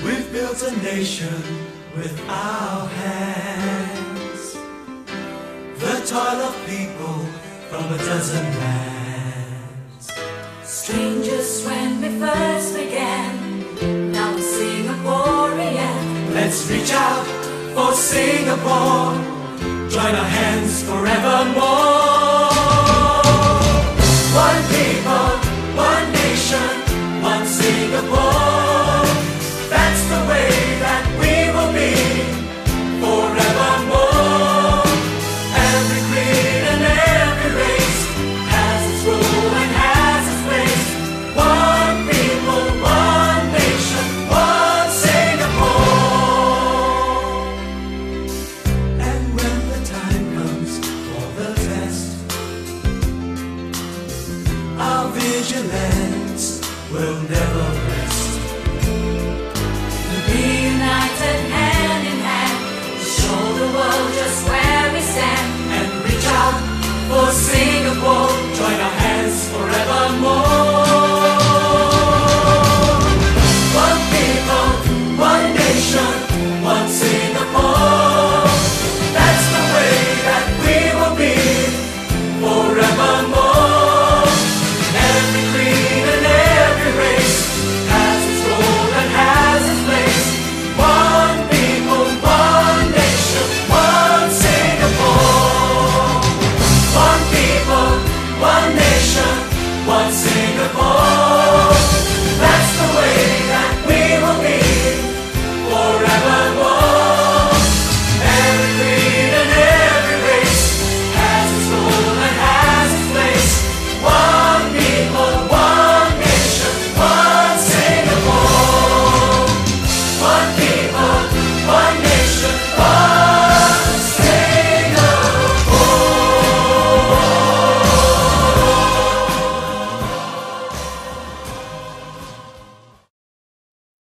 We've built a nation with our hands, the toil of people from a dozen lands. Strangers when we first began, now we're Singaporean. Let's reach out for Singapore, join our hands forevermore.